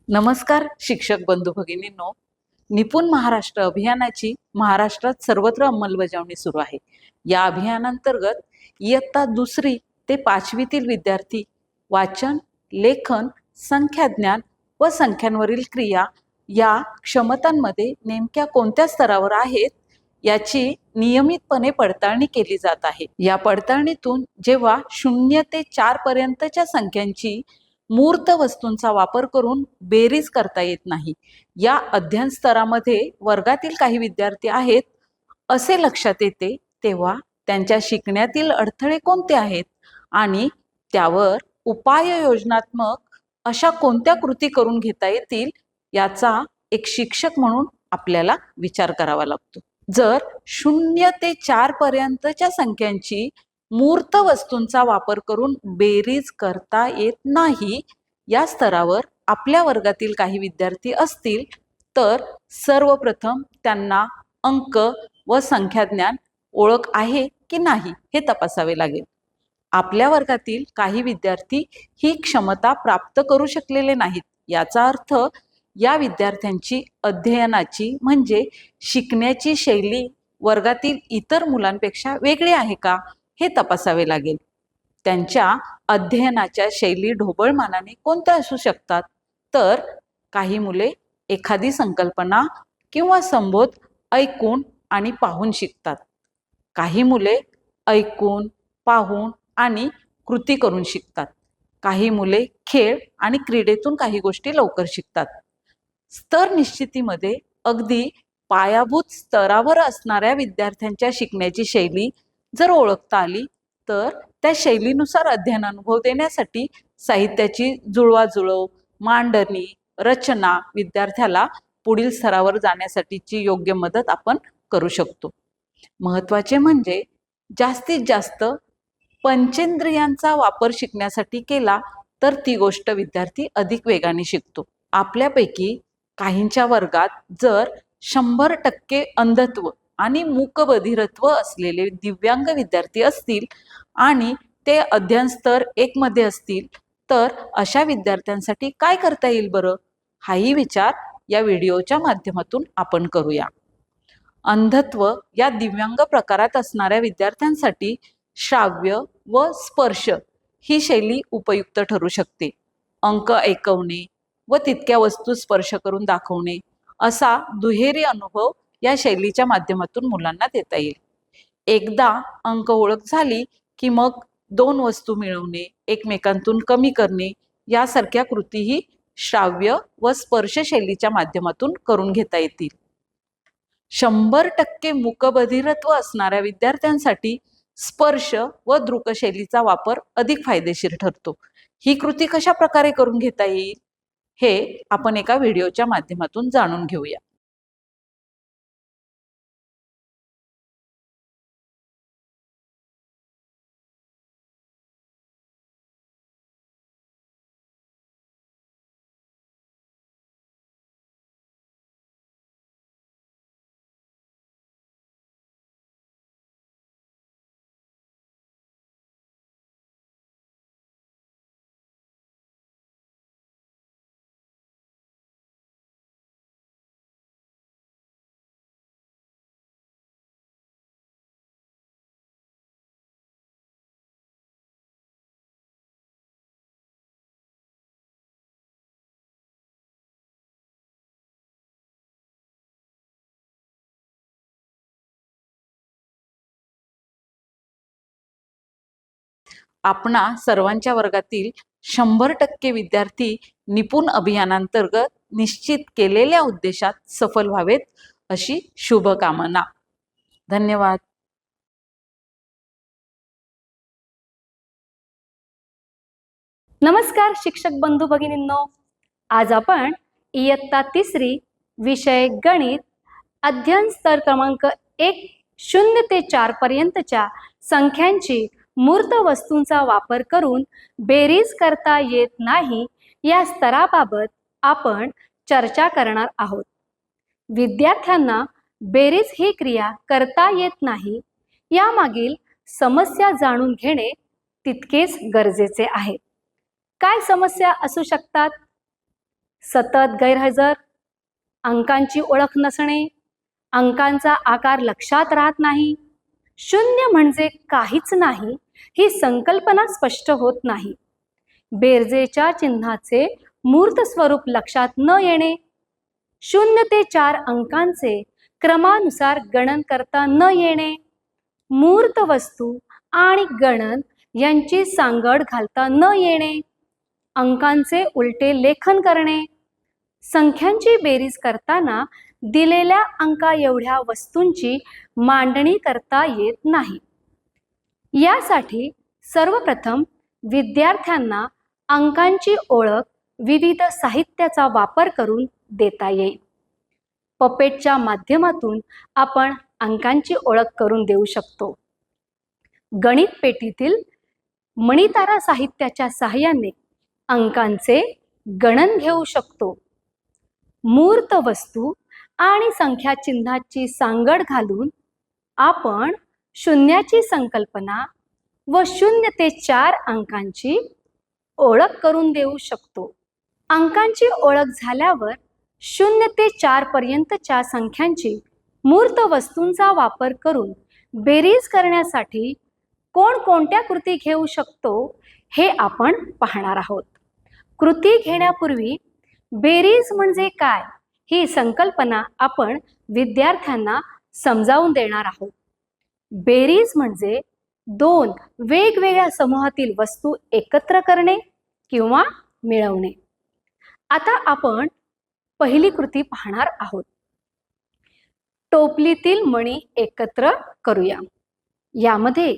नमस्कार शिक्षक बंधू भगिनींनो, निपुण महाराष्ट्र अभियानाची महाराष्ट्रात सर्वत्र अंमलबजावणी सुरू आहे. या अभियानांतर्गत इयत्ता 2री ते 5वीतील विद्यार्थी वाचन, लेखन, संख्याज्ञान व संख्यांवरील क्रिया या क्षमतांमध्ये नेमक्या कोणत्या स्तरावर आहेत याची नियमितपणे पडताळणी केली जात आहे. या पडताळणीतून जेव्हा 0 ते 4 पर्यंतच्या संख्यांची मूर्त वस्तूंचा वापर करून बेरीज करता येत नाही, या अध्ययन स्तरामध्ये वर्गातील काही विद्यार्थी आहेत असे लक्षात येते, तेव्हा त्यांच्या शिकण्यातील अडथळे कोणते आहेत आणि त्यावर उपाययोजनात्मक अशा कोणत्या कृती करून घेता येतील याचा एक शिक्षक म्हणून आपल्याला विचार करावा लागतो. जर 0 ते 4 पर्यंतच्या संख्यांची मूर्त वस्तूंचा वापर करून बेरीज करता येत नाही, या स्तरावर आपल्या वर्गातील काही विद्यार्थी असतील तर सर्वप्रथम त्यांना अंक व संख्याज्ञान ओळख आहे की नाही हे तपासावे लागेल. आपल्या वर्गातील काही विद्यार्थी ही क्षमता प्राप्त करू शकलेले नाहीत, याचा अर्थ या विद्यार्थ्यांची अध्ययनाची म्हणजे शिकण्याची शैली वर्गातील इतर मुलांपेक्षा वेगळी आहे का हे तपासावे लागेल. त्यांच्या अध्ययनाच्या शैली ढोबळमानाने कोणत्या असू शकतात, तर काही मुले एखादी संकल्पना किंवा संबोध ऐकून आणि पाहून शिकतात. काही मुले ऐकून, पाहून आणि कृती करून शिकतात. काही मुले खेळ आणि क्रीडेतून काही गोष्टी लवकर शिकतात. स्तर निश्चितीमध्ये अगदी पायाभूत स्तरावर असणाऱ्या विद्यार्थ्यांच्या शिकण्याची शैली जर ओळखता आली तर त्या शैलीनुसार अध्ययन अनुभव देण्यासाठी साहित्याची जुळवाजुळव, मांडणी, रचना विद्यार्थ्याला पुढील स्तरावर जाण्यासाठीची योग्य मदत आपण करू शकतो. महत्त्वाचे म्हणजे जास्तीत जास्त पंचेंद्रियांचा वापर शिकण्यासाठी केला तर ती गोष्ट विद्यार्थी अधिक वेगाने शिकतो. आपल्यापैकी काहींच्या वर्गात जर 100% अंधत्व आणि मूकबधिरत्व असलेले दिव्यांग विद्यार्थी असतील आणि ते अध्ययन स्तर 1 मध्ये असतील तर अशा विद्यार्थ्यांसाठी काय करता येईल बरं, हाही विचार या व्हिडिओच्या माध्यमातून आपण करूया. अंधत्व या दिव्यांग प्रकारात असणाऱ्या विद्यार्थ्यांसाठी श्राव्य व स्पर्श ही शैली उपयुक्त ठरू शकते. अंक ऐकवणे व तितक्या वस्तू स्पर्श करून दाखवणे असा दुहेरी अनुभव या शैलीच्या माध्यमातून मुलांना देता येईल. एकदा अंक ओळख झाली की मग 2 वस्तू मिळवणे, एकमेकांतून कमी करणे यासारख्या कृतीही श्राव्य व स्पर्श शैलीच्या माध्यमातून करून घेता येतील. 100% मूकबधिरत्व असणाऱ्या विद्यार्थ्यांसाठी स्पर्श व दृक शैलीचा वापर अधिक फायदेशीर ठरतो. ही कृती कशा प्रकारे करून घेता येईल हे आपण एका व्हिडिओच्या माध्यमातून जाणून घेऊया. आपणा सर्वांच्या वर्गातील 100% विद्यार्थी निपुण अभियानांतर्गत निश्चित केलेल्या उद्देशात सफल व्हावेत अशी शुभकामना. धन्यवाद. नमस्कार शिक्षक बंधू भगिनींनो, आज आपण इयत्ता 3री विषय गणित अध्ययन स्तर क्रमांक 1 0 ते 4 पर्यंतच्या संख्यांची मूर्त वस्तूंचा वापर करून बेरीज करता येत नाही या स्तराबाबत आपण चर्चा करणार आहोत. विद्यार्थ्यांना बेरीज ही क्रिया करता येत नाही यामागील समस्या जाणून घेणे तितकेच गरजेचे आहे. काय समस्या असू शकतात? सतत गैरहजर, अंकांची ओळख नसणे, अंकांचा आकार लक्षात राहत नाही, शून्य म्हणजे काहीच नाही ही संकल्पना स्पष्ट होत नाही, बेरजेच्या चिन्हाचे मूर्त स्वरूप लक्षात न येणे, 0 ते 4 अंकांचे क्रमानुसार गणन करता न येणे, मूर्त वस्तू आणि गणन यांची सांगड घालता न येणे, अंकांचे उलटे लेखन करणे, संख्यांची बेरीज करताना दिलेल्या अंका एवढ्या वस्तूंची मांडणी करता येत नाही. यासाठी सर्वप्रथम विद्यार्थ्यांना अंकांची ओळख विविध साहित्याचा वापर करून देता येईल. पपेटच्या माध्यमातून आपण अंकांची ओळख करून देऊ शकतो. गणित पेटीतील मणितारा साहित्याच्या सहाय्याने अंकांचे गणन घेऊ शकतो. मूर्त वस्तू आणि संख्या चिन्हाची सांगड घालून आपण शून्याची संकल्पना व 0 ते 4 अंकांची ओळख करून देऊ शकतो. अंकांची ओळख झाल्यावर 0 ते 4 पर्यंतच्या संख्यांची मूर्त वस्तूंचा वापर करून बेरीज करण्यासाठी कोणकोणत्या कृती घेऊ शकतो हे आपण पाहणार आहोत. कृती घेण्यापूर्वी बेरीज म्हणजे काय ही संकल्पना आपण विद्यार्थ्यांना समजावून देणार आहोत. बेरीज म्हणजे 2 वेगवेगळ्या समूहातील वस्तू एकत्र करणे किंवा मिळवणे. आता आपण पहिली कृती पाहणार आहोत. टोपलीतील मणी एकत्र करूया. यामध्ये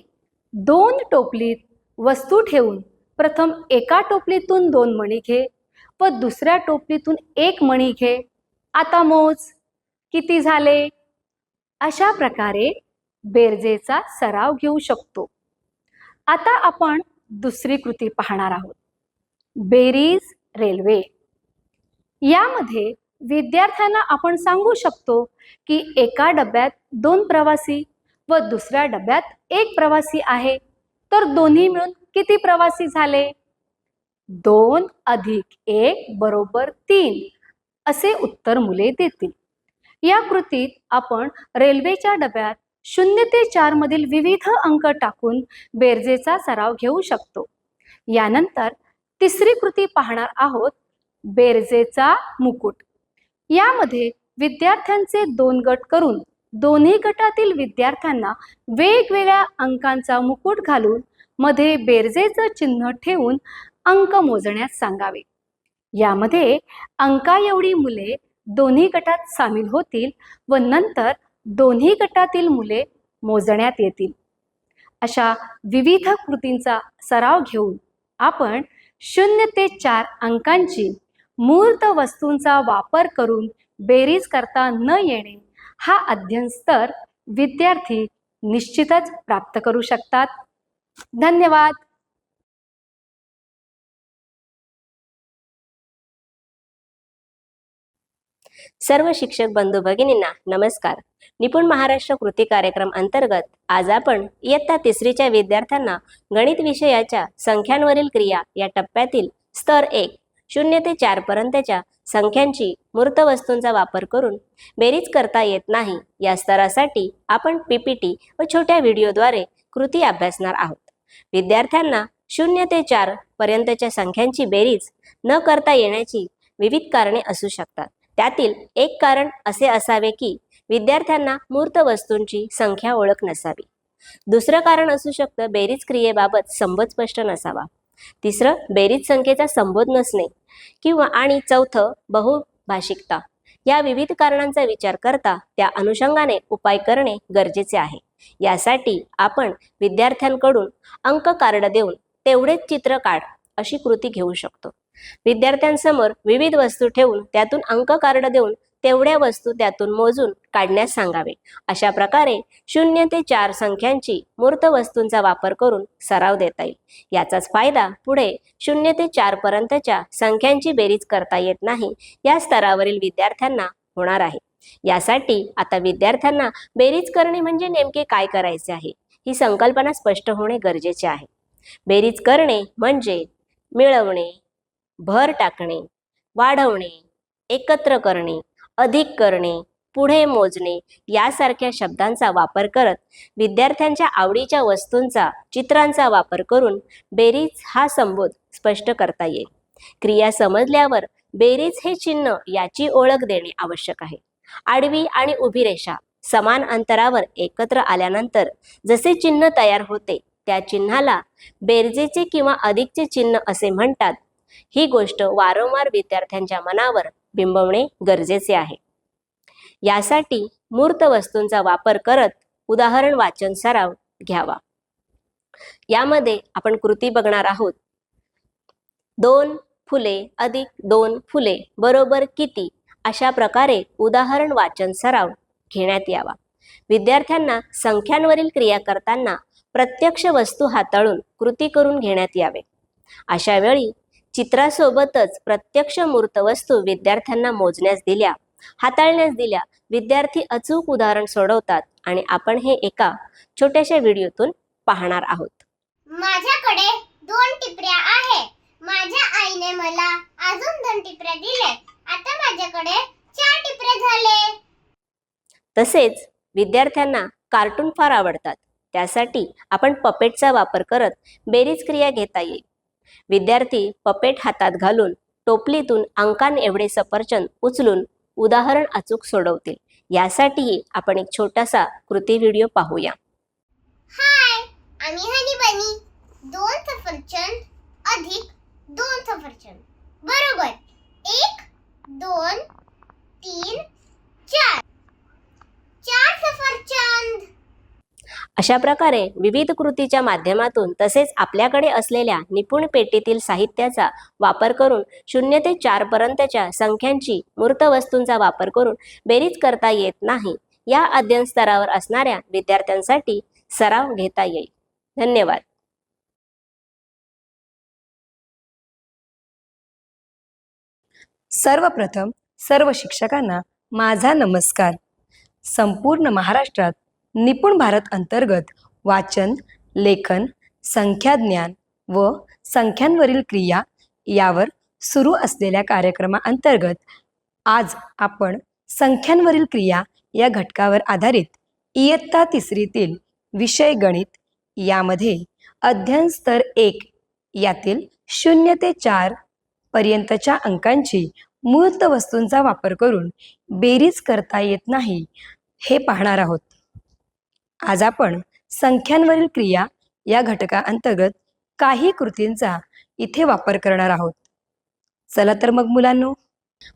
2 टोपलीत वस्तू ठेवून प्रथम एका टोपलीतून 2 मणी घे व दुसऱ्या टोपलीतून 1 मणी घे. आता मोज किती झाले. अशा प्रकारे बेरजेचा सराव घेऊ शकतो. आता आपण दुसरी कृती पाहणार आहोत. बेरीज रेल्वे. यामध्ये विद्यार्थ्यांना आपण सांगू शकतो की एका डब्यात 2 प्रवासी व दुसऱ्या डब्यात 1 प्रवासी आहे, तर दोन्ही मिळून किती प्रवासी झाले. 2 अधिक 1 बरोबर 3 असे उत्तर मुले देतील. या कृतीत आपण रेल्वेच्या डब्यात 0 ते 4 मधील विविध अंक टाकून बेरजेचा सराव घेऊ शकतो. यानंतर तिसरी कृती पाहणार आहोत. बेरजेचा मुकुट. यामध्ये विद्यार्थ्यांचे 2 गट करून दोन्ही गटातील विद्यार्थ्यांना वेगवेगळ्या अंकांचा मुकुट घालून मध्ये बेरजेचं चिन्ह ठेवून अंक मोजण्यास सांगावे. यामध्ये अंका एवढी मुले दोन्ही गटात सामील होतील व नंतर दोन्ही गटातील मुले मोजण्यात येतील. अशा विविध कृतींचा सराव घेऊन आपण 0 ते 4 अंकांची मूर्त वस्तूंचा वापर करून बेरीज करता न येणे हा अध्ययन स्तर विद्यार्थी निश्चितच प्राप्त करू शकतात. धन्यवाद. सर्व शिक्षक बंधू भगिनींना नमस्कार. निपुण महाराष्ट्र कृती कार्यक्रम अंतर्गत आज आपण इयत्ता 3च्या विद्यार्थ्यांना गणित विषयाच्या संख्यांवरील क्रिया या टप्प्यातील स्तर 1 0 ते 4 पर्यंतच्या संख्यांची मूर्त वस्तूंचा वापर करून बेरीज करता येत नाही या स्तरासाठी आपण PPT व छोट्या व्हिडिओद्वारे कृती अभ्यासणार आहोत. विद्यार्थ्यांना 0 ते 4 पर्यंतच्या संख्यांची बेरीज न करता येण्याची विविध कारणे असू शकतात. त्यातील एक कारण असे असावे की विद्यार्थ्यांना मूर्त वस्तूंची संख्या ओळख नसावी. दुसरं कारण असू शकतं बेरीज क्रियेबाबत संबोध स्पष्ट नसावा. तिसरं बेरीज संख्येचा संबोध नसणे किंवा आणि चौथं बहुभाषिकता. या विविध कारणांचा विचार करता त्या अनुषंगाने उपाय करणे गरजेचे आहे. यासाठी आपण विद्यार्थ्यांकडून अंक कार्ड देऊन तेवढेच चित्र काढ अशी कृती घेऊ शकतो. विद्यार्थ्यांसमोर विविध वस्तू ठेवून त्यातून अंक कार्ड देऊन तेवढ्या वस्तू त्यातून मोजून काढण्यास सांगावे. अशा प्रकारे 0 ते 4 संख्यांची मूर्त वस्तूंचा वापर करून सराव देता येईल. याचाच फायदा पुढे 0 ते 4 पर्यंतच्या संख्यांची बेरीज करता येत नाही या स्तरावरील विद्यार्थ्यांना होणार आहे. यासाठी आता विद्यार्थ्यांना बेरीज करणे म्हणजे नेमके काय करायचे आहे ही संकल्पना स्पष्ट होणे गरजेचे आहे. बेरीज करणे म्हणजे मिळवणे, भर टाकणे, वाढवणे, एकत्र करणे, अधिक करणे, पुढे मोजणे यासारख्या शब्दांचा वापर करत विद्यार्थ्यांच्या आवडीच्या वस्तूंचा चित्रांचा वापर करून बेरीज हा संबोध स्पष्ट करता येईल. क्रिया समजल्यावर बेरीज हे चिन्ह याची ओळख देणे आवश्यक आहे. आडवी आणि उभी रेषा समान अंतरावर एकत्र आल्यानंतर जसे चिन्ह तयार होते त्या चिन्हाला बेरजेचे किंवा अधिकचे चिन्ह असे म्हणतात. ही गोष्ट वारंवार विद्यार्थ्यांच्या मनावर बिंबवणे गरजेचे आहे. यासाठी मूर्त वस्तूंचा वापर करत उदाहरण वाचन सराव घ्यावा. यामध्ये आपण कृती बघणार आहोत. 2 फुले अधिक 2 फुले बरोबर किती अशा प्रकारे उदाहरण वाचन सराव घेण्यात यावा. विद्यार्थ्यांना संख्यांवरील क्रिया करताना प्रत्यक्ष वस्तू हाताळून कृती करून घेण्यात यावे. अशा वेळी चित्रासोबतच प्रत्यक्ष मूर्त वस्तू विद्यार्थ्यांना मोजण्यास दिल्या, हाताळण्यास दिल्या, विद्यार्थी अचूक उदाहरण सोडवतात आणि आपण हे एका छोट्याशा व्हिडिओतून पाहणार आहोत. माझ्याकडे 2 टिपऱ्या आहे. माझ्या आईने मला अजून 2 टिपऱ्या दिल्या. आता माझ्याकडे 4 टिपरे झाले. तसेच विद्यार्थ्यांना कार्टून फार आवडतात. त्यासाठी आपण पपेटचा वापर करत बेरीज क्रिया घेता येईल. विद्यार्थी पपेट हातात घालून टोपलीतून अंकांएवढे सफरचंद उचलून उदाहरण अचूक सोडवतील. यासाठीही आपण एक छोटासा कृती व्हिडिओ पाहूया. हाय, आम्ही हनी बनी. 2 सफरचंद अधिक 2 सफरचंद बरोबर 1, 2, 3, 4. 4 सफरचंद. अशा प्रकारे विविध कृतीच्या माध्यमातून तसेच आपल्याकडे असलेल्या निपुण पेटीतील साहित्याचा वापर करून 0 ते 4 पर्यंतच्या संख्यांची मूर्त वस्तूंचा वापर करून बेरीज करता येत नाही या अध्ययन स्तरावर असणाऱ्या विद्यार्थ्यांसाठी सराव घेता येईल. धन्यवाद. सर्वप्रथम सर्व शिक्षकांना माझा नमस्कार. संपूर्ण महाराष्ट्रात निपुण भारत अंतर्गत वाचन, लेखन, संख्याज्ञान व संख्यांवरील क्रिया यावर सुरू असलेल्या कार्यक्रमाअंतर्गत आज आपण संख्यांवरील क्रिया या घटकावर आधारित इयत्ता 3तील विषय गणित यामध्ये अध्ययन स्तर 1 यातील 0 ते 4 पर्यंतच्या अंकांची मूर्त वस्तूंचा वापर करून बेरीज करता येत नाही हे पाहणार आहोत. आज आपण संख्यांवरील क्रिया या घटकाअंतर्गत काही कृतींचा इथे वापर करणार आहोत. चला तर मग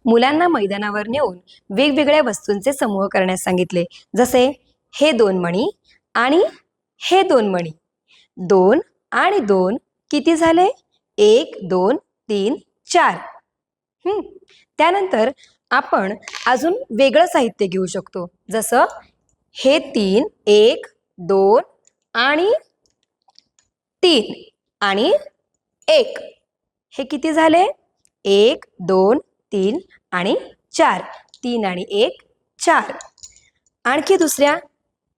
मुलांना मैदानावर नेऊन वेगवेगळ्या वस्तूंचे समूह करण्यास सांगितले. जसे हे 2 मणी आणि हे 2 मणी. 2 आणि 2 किती झाले? 1, 2, 3, 4. त्यानंतर आपण अजून वेगळं साहित्य घेऊ शकतो. जसं हे 3, 1, 2 आणि 3 आणि 1. हे किती झाले? 1, 2, 3 आणि 4. 3 आणि 1, 4. आणखी दुसऱ्या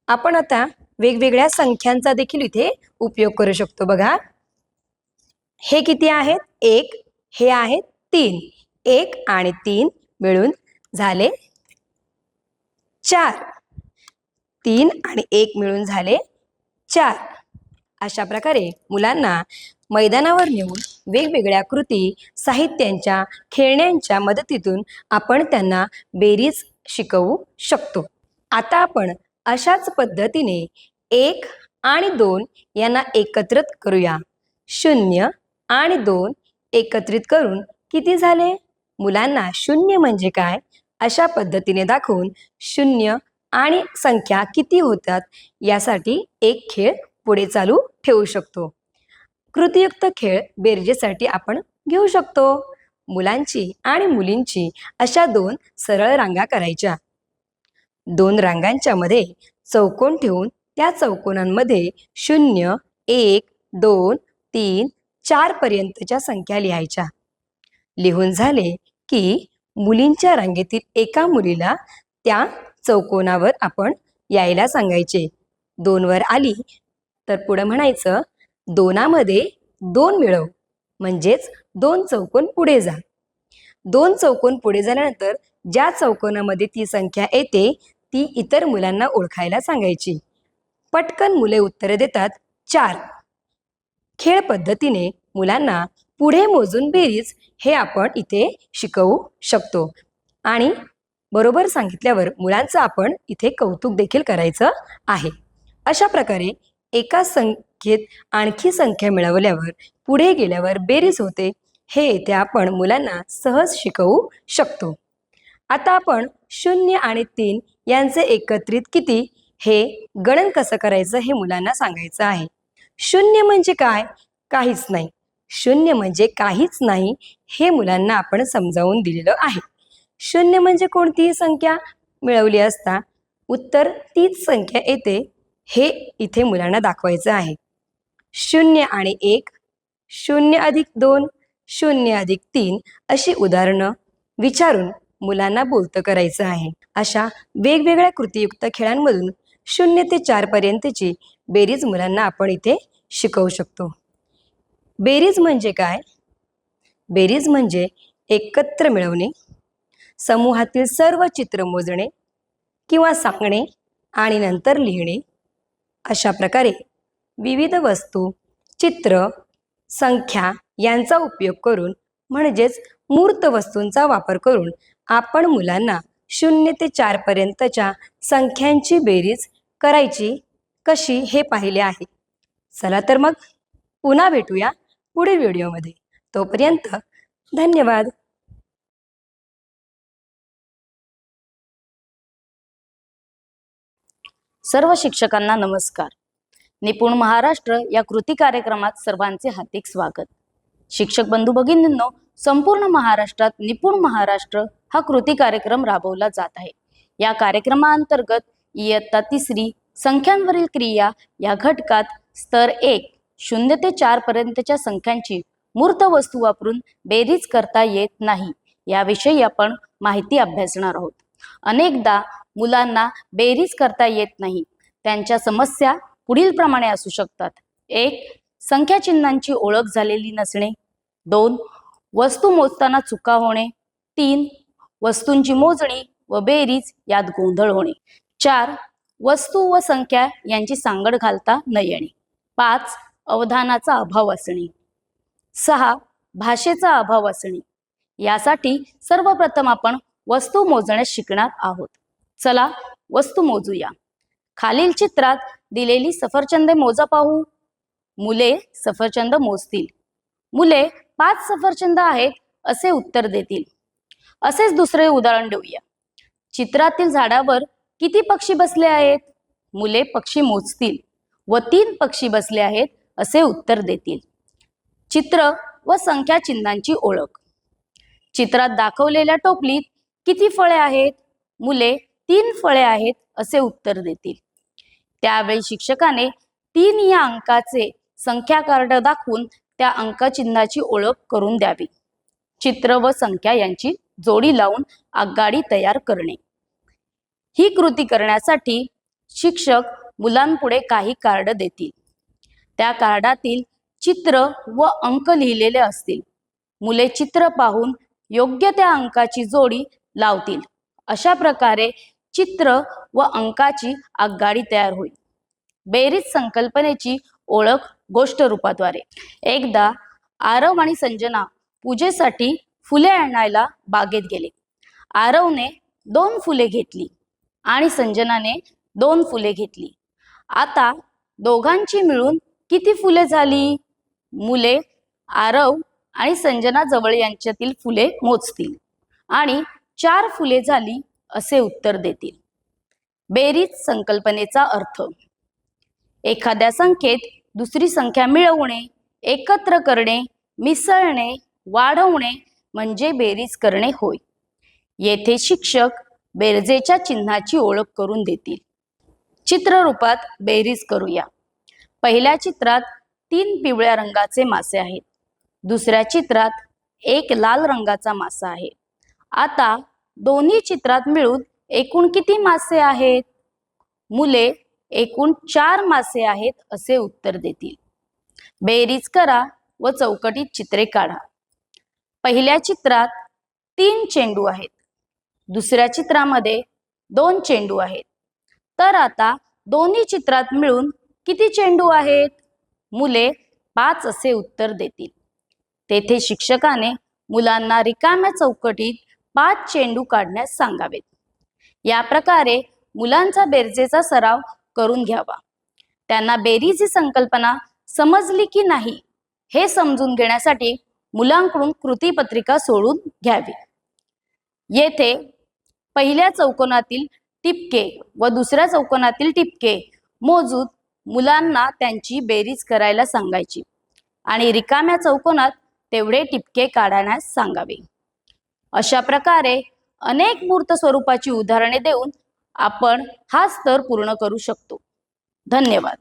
आपण आता वेगवेगळ्या संख्यांचा देखील इथे उपयोग करू शकतो. बघा, हे किती आहेत? 1, हे आहेत 3. 1 आणि 3 मिळून झाले 4. 3 आणि 1 मिळून झाले 4. अशा प्रकारे मुलांना मैदानावर नेऊन वेगवेगळ्या कृती, साहित्यांच्या, खेळण्यांच्या मदतीतून आपण त्यांना बेरीज शिकवू शकतो. आता आपण अशाच पद्धतीने 1 आणि 2 यांना एकत्रित करूया. 0 आणि 2 एकत्रित करून किती झाले? मुलांना 0 म्हणजे काय अशा पद्धतीने दाखवून 0 आणि संख्या किती होतात यासाठी एक खेळ पुढे चालू ठेवू शकतो. कृतीयुक्त खेळ बेरजेसाठी आपण घेऊ शकतो. मुलांची आणि मुलींची अशा 2 सरळ रांगा करायच्या. 2 रांगांच्या मध्ये चौकोन ठेवून त्या चौकोनांमध्ये 0, 1, 2, 3, 4 पर्यंतच्या संख्या लिहायच्या. लिहून झाले की मुलींच्या रांगेतील एका मुलीला त्या चौकोनावर आपण यायला सांगायचे. 2 वर आली तर पुढे म्हणायचं 2 मध्ये 2 मिळव, म्हणजेच 2 चौकोन पुढे जा. 2 चौकोन पुढे झाल्यानंतर ज्या चौकोनामध्ये ती संख्या येते ती इतर मुलांना ओळखायला सांगायची. पटकन मुले उत्तरे देतात 4. खेळ पद्धतीने मुलांना पुढे मोजून बेरीज हे आपण इथे शिकवू शकतो आणि बरोबर सांगितल्यावर मुलांचं आपण इथे कौतुक देखील करायचं आहे. अशा प्रकारे एका संख्येत आणखी संख्या मिळवल्यावर पुढे गेल्यावर बेरीज होते हे इथे आपण मुलांना सहज शिकवू शकतो. आता आपण 0 आणि 3 यांचे एकत्रित किती हे गणन कसं करायचं हे मुलांना सांगायचं आहे. 0 म्हणजे काय? काहीच नाही. 0 म्हणजे काहीच नाही हे मुलांना आपण समजावून दिलेलं आहे. 0 म्हणजे कोणतीही संख्या मिळवली असता उत्तर तीच संख्या येते हे इथे मुलांना दाखवायचं आहे. 0 आणि 1, 0 अधिक 2, 0 अधिक 3 अशी उदाहरणं विचारून मुलांना बोलतं करायचं आहे. अशा वेगवेगळ्या कृतीयुक्त खेळांमधून 0 ते 4 पर्यंतची बेरीज मुलांना आपण इथे शिकवू शकतो. बेरीज म्हणजे काय? बेरीज म्हणजे एकत्र मिळवणे, समूहातील सर्व चित्र मोजणे किंवा सांगणे आणि नंतर लिहिणे. अशा प्रकारे विविध वस्तू, चित्र, संख्या यांचा उपयोग करून म्हणजेच मूर्त वस्तूंचा वापर करून आपण मुलांना 0 ते 4 पर्यंतच्या संख्यांची बेरीज करायची कशी हे पाहिले आहे. चला तर मग पुन्हा भेटूया पुढील व्हिडिओमध्ये. तोपर्यंत धन्यवाद. सर्व शिक्षकांना नमस्कार. निपुण महाराष्ट्र या कृती कार्यक्रमात सर्वांचे हार्दिक स्वागत. शिक्षक बंधू भगिनींनो, संपूर्ण महाराष्ट्रात निपुण महाराष्ट्र हा कृती कार्यक्रम राबवला जात आहे. या कार्यक्रमाअंतर्गत इयत्ता 3री संख्यांवरील क्रिया या घटकात स्तर 1 0 ते 4 पर्यंतच्या संख्यांची मूर्त वस्तू वापरून बेरीज करता येत नाही याविषयी आपण माहिती अभ्यासणार आहोत. अनेकदा मुलांना बेरीज करता येत नाही. त्यांच्या समस्या पुढील प्रमाणे असू शकतात. 1. संख्या चिन्हांची ओळख झालेली नसणे. 2. वस्तू मोजताना चुका होणे. 3. वस्तूंची मोजणी व बेरीज यात गोंधळ होणे. 4. वस्तू व संख्या यांची सांगड घालता न येणे. 5. अवधानाचा अभाव असणे. 6. भाषेचा अभाव असणे. यासाठी सर्वप्रथम आपण वस्तू मोजण्यास शिकणार आहोत. चला वस्तू मोजूया. खालील चित्रात दिलेली सफरचंदे मोजा पाहू. मुले सफरचंद मोजतील. मुले 5 सफरचंद आहेत असे उत्तर देतील. असेच दुसरे उदाहरण देऊया. चित्रातील झाडावर किती पक्षी बसले आहेत? मुले पक्षी मोजतील व 3 पक्षी बसले आहेत असे उत्तर देतील. चित्र व संख्या चिन्हांची ओळख. चित्रात दाखवलेल्या टोपलीत किती फळे आहेत? मुले 3 फळे आहेत असे उत्तर देतील. त्यावेळी शिक्षकाने 3 या अंकाचे संख्या कार्ड दाखवून त्या अंकचिन्हाची ओळख करून द्यावी. चित्र व संख्या यांची जोडी लावून आगगाडी तयार करणे. ही कृती करण्यासाठी शिक्षक मुलांपुढे काही कार्ड देतील. त्या कार्डातील चित्र व अंक लिहिलेले असतील. मुले चित्र पाहून योग्य त्या अंकाची जोडी लावतील. अशा प्रकारे चित्र व अंकाची आगगाडी तयार होईल. बेरीज संकल्पनेची ओळख गोष्ट रूपाद्वारे. एकदा आरव आणि संजना पूजेसाठी फुले आणायला बागेत गेले. आरवने 2 फुले घेतली आणि संजनाने 2 फुले घेतली. आता दोघांची मिळून किती फुले झाली? मुले आरव आणि संजना जवळ यांच्यातील फुले मोजतील आणि 4 फुले झाली असे उत्तर देतील. बेरीज संकल्पनेचा अर्थ. एखाद्या संख्येत दुसरी संख्या मिळवणे, एकत्र करणे, मिसळणे, वाढवणे म्हणजे बेरीज करणे होय. येथे शिक्षक बेरजेच्या चिन्हाची ओळख करून देतील. चित्ररूपात बेरीज करूया. पहिल्या चित्रात 3 पिवळ्या रंगाचे मासे आहेत. दुसऱ्या चित्रात 1 लाल रंगाचा मासा आहे. आता दोन्ही चित्रात मिळून एकूण किती मासे आहेत? मुले एकूण 4 मासे आहेत असे उत्तर देतील. बेरीज करा व चौकटीत चित्रे काढा. पहिल्या चित्रात 3 चेंडू आहेत. दुसऱ्या चित्रामध्ये 2 चेंडू आहेत. तर आता दोन्ही चित्रात मिळून किती चेंडू आहेत? मुले 5 असे उत्तर देतील. तेथे शिक्षकाने मुलांना रिकाम्या चौकटीत 5 चेंडू काढण्यास सांगावेत. या प्रकारे मुलांचा बेरजेचा सराव करून घ्यावा. त्यांना बेरीज ही संकल्पना समजली की नाही हे समजून घेण्यासाठी मुलांकडून कृतीपत्रिका सोडून घ्यावी. येथे पहिल्या चौकोनातील टिपके व दुसऱ्या चौकोनातील टिपके मोजून मुलांना त्यांची बेरीज करायला सांगायची आणि रिकाम्या चौकोनात तेवढे टिपके काढण्यास सांगावे. अशा प्रकारे अनेक मूर्त स्वरूपाची उदाहरणे देऊन आपण हा स्तर पूर्ण करू शकतो. धन्यवाद.